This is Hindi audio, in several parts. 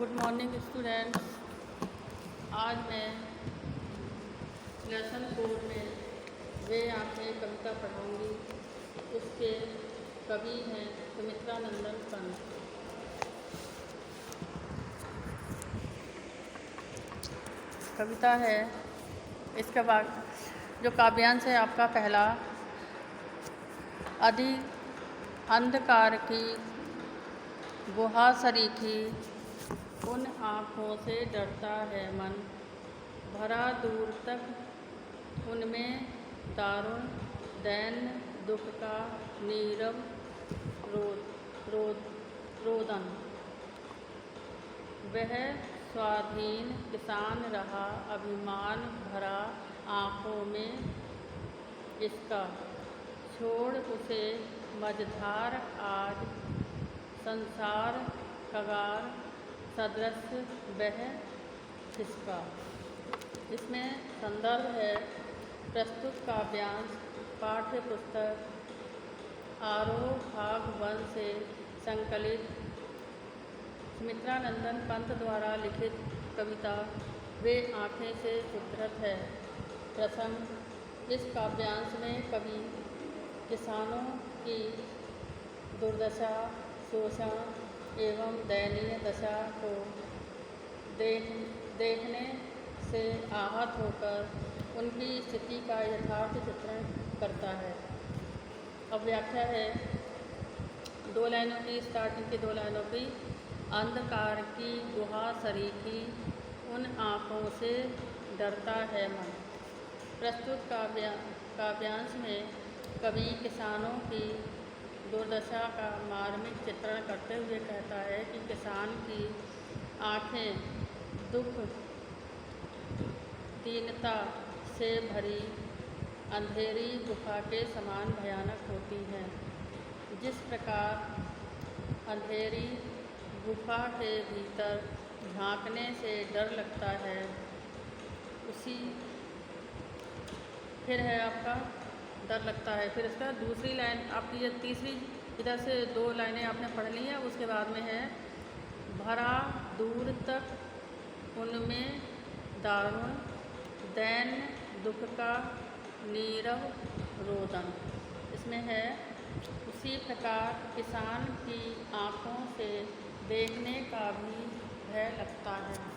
Good morning students. आज मैं लेसन 4 में वे आंखें कविता पढ़ाऊंगी। उसके कवि हैं सुमित्रा नंदन पंत। कविता है, इसके बाद जो काव्यांश है आपका पहला। अधि अंधकार की गुहा सरीखी उन आँखों से डरता है मन, भरा दूर तक उनमें दारुण दैन्य दुख का नीरव रोदन। वह स्वाधीन किसान रहा अभिमान भरा आँखों में इसका, छोड़ उसे मझधार आज संसार कगार सदृश बह खिसका। इसमें संदर्भ है प्रस्तुत काव्यांश पाठ्य पुस्तक आरोह भाग 1 से संकलित सुमित्रा नंदन पंत द्वारा लिखित कविता वे आँखें से उद्धृत है। प्रसंग, इस काव्यांश में कवि किसानों की दुर्दशा, शोषण एवं दयनीय दशा को देखने से आहत होकर उनकी स्थिति का यथार्थ चित्रण करता है। अब व्याख्या है 2 लाइनों की, स्टार्टिंग की 2 लाइनों की। अंधकार की गुहा सरीखी उन आँखों से डरता है मन। प्रस्तुत काव्यांश में कवि किसानों की दुर्दशा का मार्मिक चित्रण करते हुए कहता है कि किसान की आँखें दुख दीनता से भरी अंधेरी गुफा के समान भयानक होती हैं। जिस प्रकार अंधेरी गुफा के भीतर झांकने से डर लगता है, उसी फिर है आपका डर लगता है। फिर इसका दूसरी लाइन आपकी, ये तीसरी इधर से 2 लाइनें आपने पढ़ ली हैं। उसके बाद में है भरा दूर तक उनमें दारुण दैन्य दुख का नीरव रोदन। इसमें है उसी प्रकार किसान की आँखों से देखने का भी भय लगता है।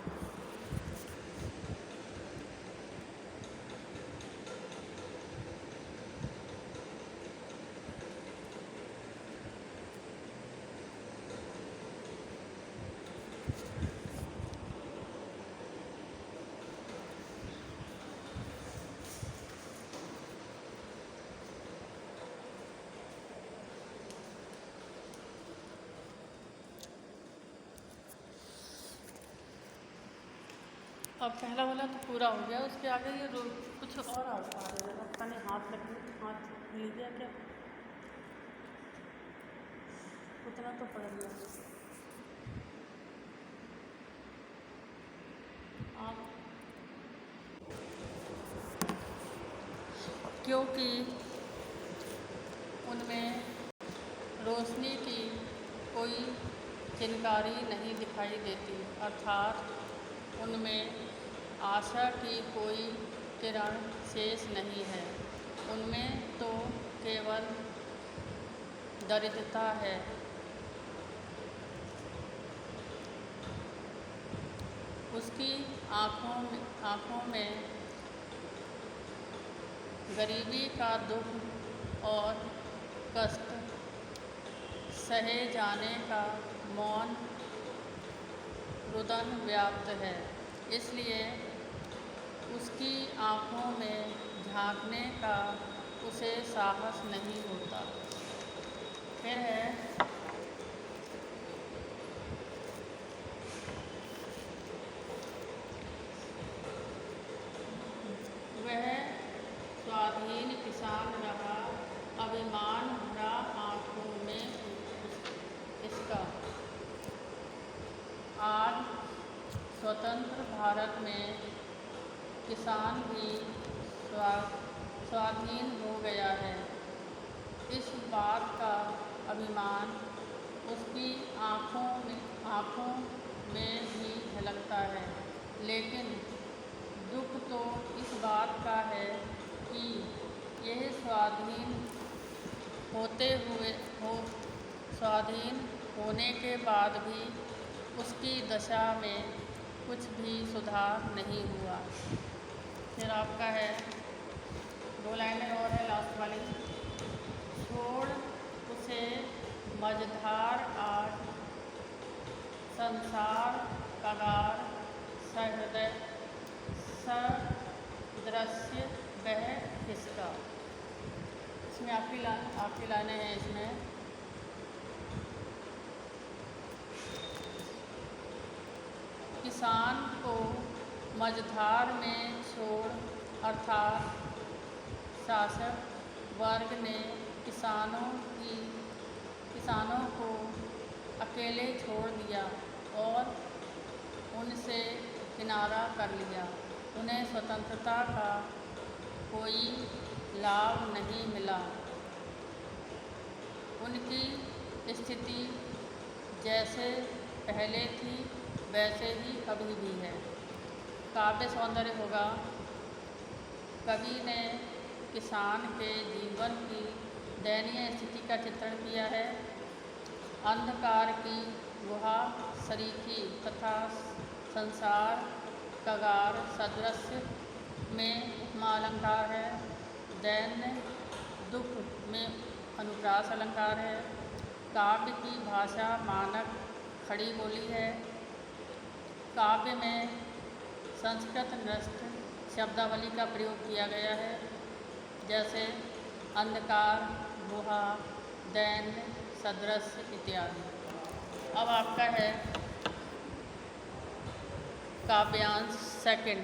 अब पहला वाला तो पूरा हो गया। उसके आगे ये कुछ और आ रहा है। पता नहीं हाथ मिल गया क्या? उतना तो पढ़ लिया आप, क्योंकि उनमें रोशनी की कोई चिनकारी नहीं दिखाई देती, अर्थात उनमें आशा की कोई किरण शेष नहीं है। उनमें तो केवल दरिद्रता है। उसकी आँखों में गरीबी का दुख और कष्ट सहे जाने का मौन रुदन व्याप्त है। इसलिए उसकी आँखों में झांकने का उसे साहस नहीं होता। फिर है वह स्वाधीन किसान रहा अभिमान भरा आँखों में इसका। आज स्वतंत्र भारत में किसान भी स्वाधीन हो गया है। इस बात का अभिमान उसकी आँखों में मिलता है, लेकिन दुख तो इस बात का है कि यह स्वाधीन होने के बाद भी उसकी दशा में कुछ भी सुधार नहीं हुआ। फिर आपका है, 2 लाइनें और है लास्ट वाली। छोड़ उसे मझधार आज, संसार कगार सहृदय सदृश्य वह किसका। इसमें आपकी लाइनें हैं। इसमें किसान को मझधार में छोड़, अर्थात शासक वर्ग ने किसानों को अकेले छोड़ दिया और उनसे किनारा कर लिया। उन्हें स्वतंत्रता का कोई लाभ नहीं मिला। उनकी स्थिति जैसे पहले थी वैसे ही अभी भी है। काव्य सौंदर्य होगा। कवि ने किसान के जीवन की दयनीय स्थिति का चित्रण किया है। अंधकार की गुहा सरीखी तथा संसार कगार सदृश्य में उपमा अलंकार है। दैन्य दुख में अनुप्रास अलंकार है। काव्य की भाषा मानक खड़ी बोली है। काव्य में संस्कृत नष्ट शब्दावली का प्रयोग किया गया है, जैसे अंधकार, गुहा, दैन्य, सदृश्य इत्यादि। अब आपका है काव्यांश सेकंड।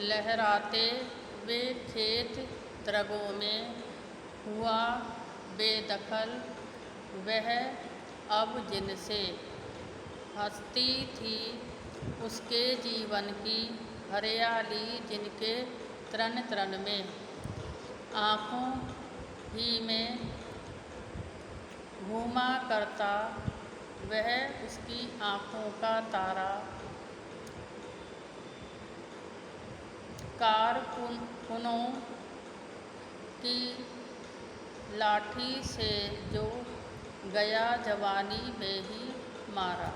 लहराते वे खेत द्रगों में, हुआ बेदखल वह अब जिनसे। हंसती थी उसके जीवन की हरियाली जिनके तृण तृण में। आँखों ही में घूमा करता वह उसकी आँखों का तारा। कारकुनों की लाठी से जो गया जवानी में ही मारा।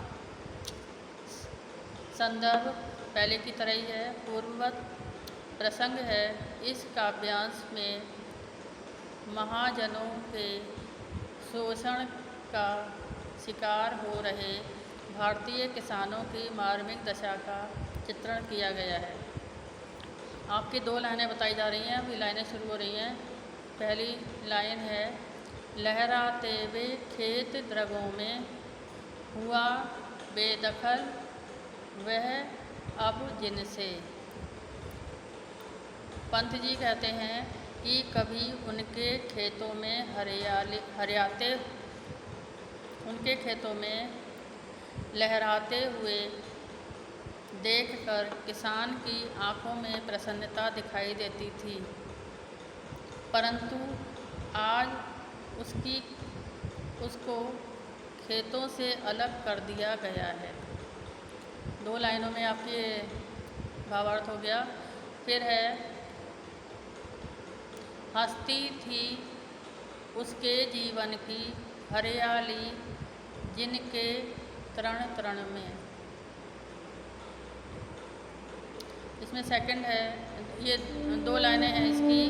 संदर्भ पहले की तरह ही है। पूर्ववत प्रसंग है। इस काव्यांश में महाजनों के शोषण का शिकार हो रहे भारतीय किसानों की मार्मिक दशा का चित्रण किया गया है। आपकी 2 लाइनें बताई जा रही हैं। अभी लाइनें शुरू हो रही हैं। पहली लाइन है, लहराते वे खेत द्रगों में, हुआ बेदखल वह अब जिनसे। पंत जी कहते हैं कि कभी उनके खेतों में उनके खेतों में लहराते हुए देखकर किसान की आँखों में प्रसन्नता दिखाई देती थी, परंतु आज उसको खेतों से अलग कर दिया गया है। 2 लाइनों में आपके भावार्थ हो गया। फिर है, हंसती थी उसके जीवन की हरियाली जिनके तृण तृण में। इसमें सेकंड है, ये 2 लाइनें हैं इसकी।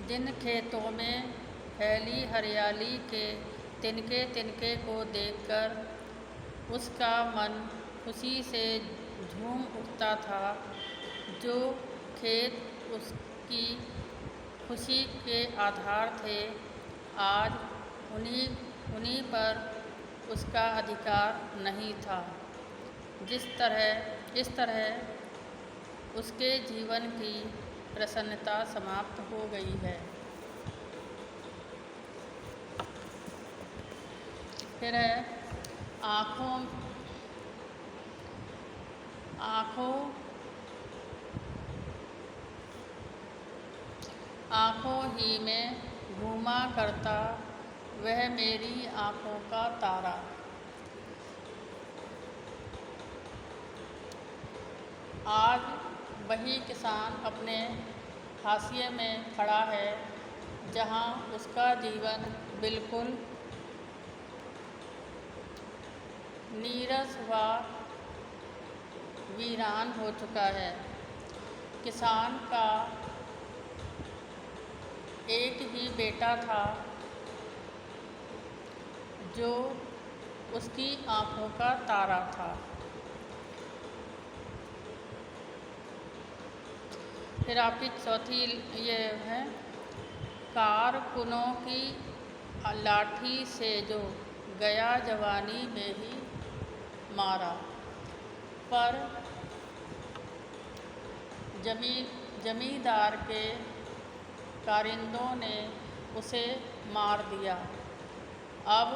जिन खेतों में फैली हरियाली के तिनके तिनके को देखकर उसका मन खुशी से झूम उठता था, जो खेत उसकी खुशी के आधार थे, आज उन्हीं पर उसका अधिकार नहीं था। इस तरह उसके जीवन की प्रसन्नता समाप्त हो गई है। फिर है, आँखों ही में घूमा करता वह मेरी आँखों का तारा। आज वही किसान अपने हाशिए में खड़ा है जहाँ उसका जीवन बिल्कुल नीरस व वीरान हो चुका है। किसान का एक ही बेटा था जो उसकी आँखों का तारा था। फिर आपकी चौथी ये है, कारकुनों की लाठी से जो गया जवानी में ही मारा, पर जमींदार के कारिंदों ने उसे मार दिया। अब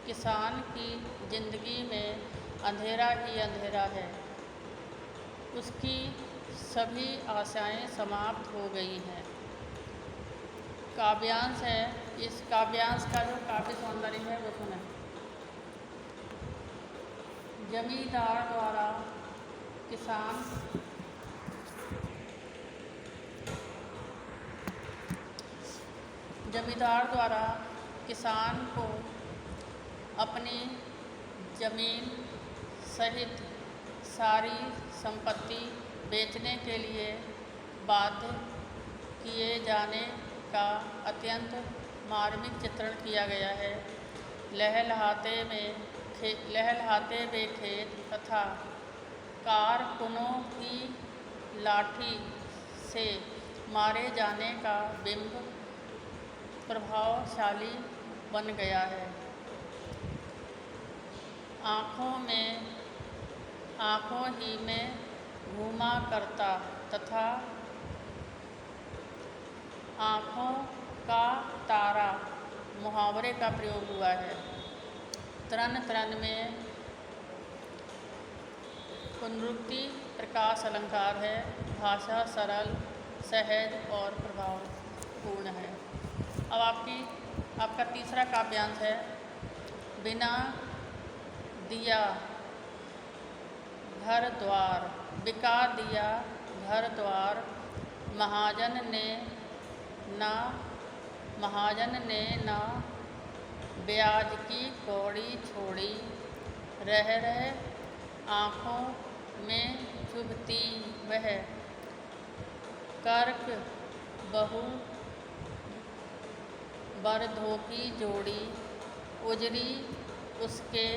किसान की ज़िंदगी में अंधेरा ही अंधेरा है। उसकी सभी आशाएं समाप्त हो गई हैं। काव्यांश है, इस काव्यांश का जो काव्य सौंदर्य है वो सुने। जमींदार द्वारा किसान को अपनी जमीन सहित सारी संपत्ति बेचने के लिए बाध्य किए जाने का अत्यंत मार्मिक चित्रण किया गया है। लहलहाते वे खेत तथा कारकुनों की लाठी से मारे जाने का बिंब प्रभावशाली बन गया है। आँखों ही में घूमा करता तथा आँखों का तारा मुहावरे का प्रयोग हुआ है। तरण तरण में पुनरुक्ति प्रकाश अलंकार है। भाषा सरल, सहज और प्रभावपूर्ण है। अब आपका तीसरा काव्यांश है, बिना दिया घर द्वार, बिका दिया घर द्वार, महाजन ने ना ब्याज की कौड़ी छोड़ी, रह आँखों में चुभती वह कर्क बहु बरधों की जोड़ी, उजरी उसके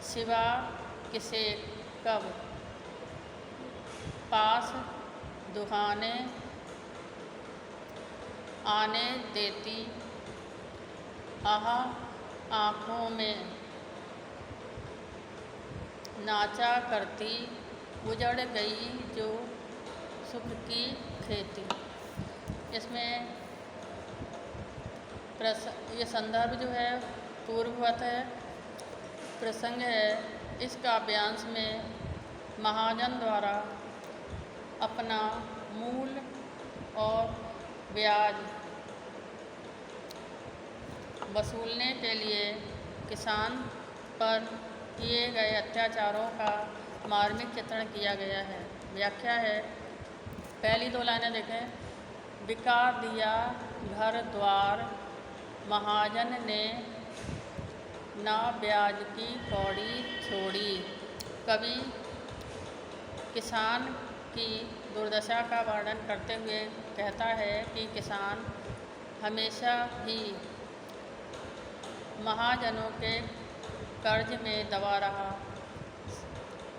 सिवा किसे कब पास दुहाने आने देती, आह आँखों में नाचा करती, उजड़ गई जो सुख की खेती। इसमें ये संदर्भ जो है पूर्ववत है, प्रसंग है। इस काव्यांश में महाजन द्वारा अपना मूल और ब्याज वसूलने के लिए किसान पर किए गए अत्याचारों का मार्मिक चित्रण किया गया है। व्याख्या है, पहली दो लाइनें देखें। बिका दिया घर द्वार, महाजन ने ना ब्याज की कौड़ी छोड़ी। कवि किसान की दुर्दशा का वर्णन करते हुए कहता है कि किसान हमेशा ही महाजनों के कर्ज में दबा रहा,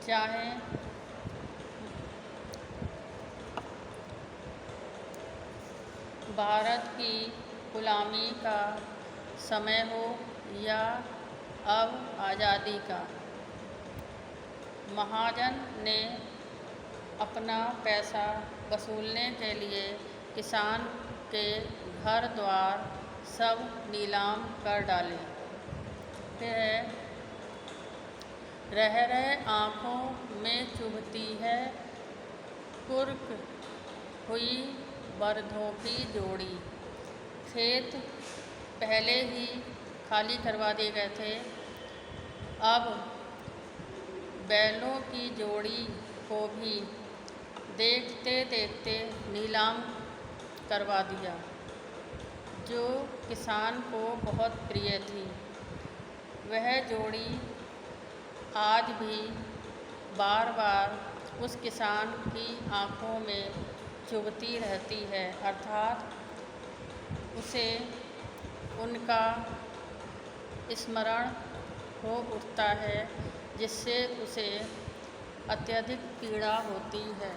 चाहे भारत की गुलामी का समय हो या अब आज़ादी का। महाजन ने अपना पैसा वसूलने के लिए किसान के घर द्वार सब नीलाम कर डाले। फिर रह आँखों में चुभती है कुर्क हुई बरधों की जोड़ी। खेत पहले ही खाली करवा दिए गए थे, अब बैलों की जोड़ी को भी देखते देखते नीलाम करवा दिया, जो किसान को बहुत प्रिय थी। वह जोड़ी आज भी बार बार उस किसान की आँखों में चुभती रहती है, अर्थात उसे उनका स्मरण हो उठता है, जिससे उसे अत्यधिक पीड़ा होती है।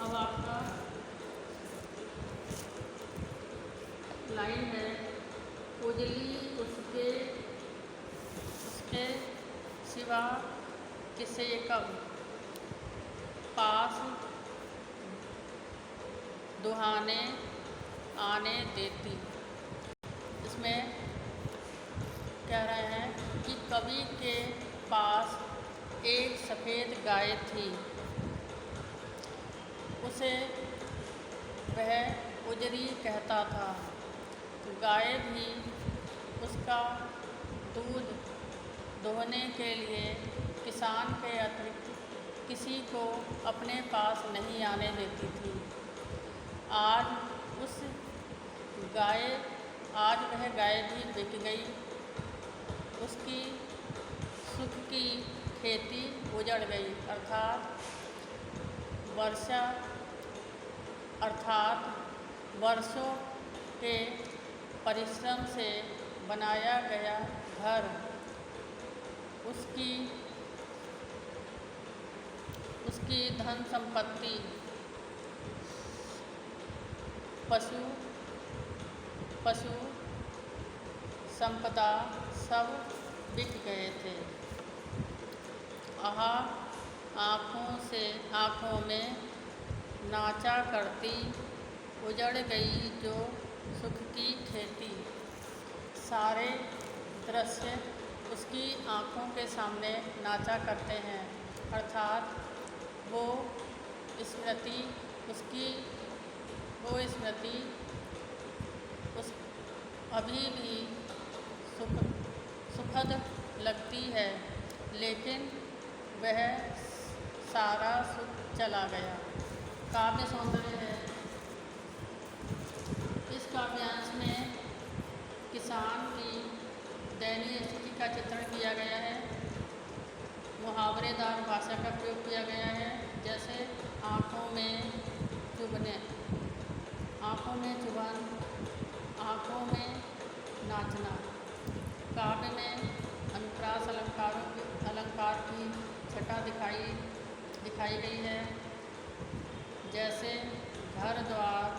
अब आपका लाइन है, उजली उसके सिवा किसे कब पास दुहाने आने देती। इसमें कह रहे हैं कि कवि के पास एक सफ़ेद गाय थी, उसे वह उजरी कहता था। गाय भी उसका दूध दोहने के लिए किसान के अतिरिक्त किसी को अपने पास नहीं आने देती थी। आज वह गाय भी बिक गई, उसकी सुख की खेती उजड़ गई, अर्थात वर्षों के परिश्रम से बनाया गया घर उसकी धन संपत्ति, पशु संपदा सब बिक गए थे। आँखों में नाचा करती उजड़ गई जो सुख की खेती। सारे दृश्य उसकी आँखों के सामने नाचा करते हैं, अर्थात वो स्मृति उस अभी भी सुखद लगती है, लेकिन वह सारा सुख चला गया। काव्य सौंदर्य है। इस काव्यांश में किसान की दयनीय स्थिति का चित्रण किया गया है। मुहावरेदार भाषा का प्रयोग किया गया है, जैसे आँखों में चुभन, आँखों में नाचना। काव्य में अनुप्रास अलंकार की छटा दिखाई गई है, जैसे घर द्वार,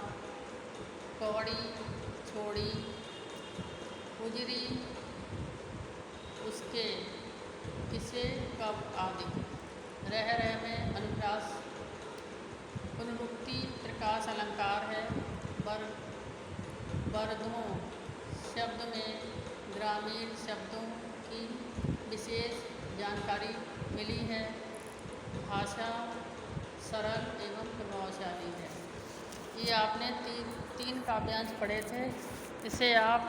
कौड़ी छोड़ी, उजरी उसके, किसे कब आदि। रह रह में अनुप्रास पुनरुक्ति त्रिकास अलंकार है। बरधों शब्द में ग्रामीण शब्दों की विशेष जानकारी मिली है। भाषा सरल एवं प्रभावशाली है। ये आपने तीन काव्यांश पढ़े थे। इसे आप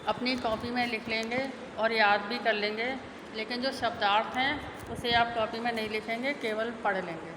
अपनी कॉपी में लिख लेंगे और याद भी कर लेंगे, लेकिन जो शब्दार्थ हैं उसे आप कॉपी में नहीं लिखेंगे, केवल पढ़ लेंगे।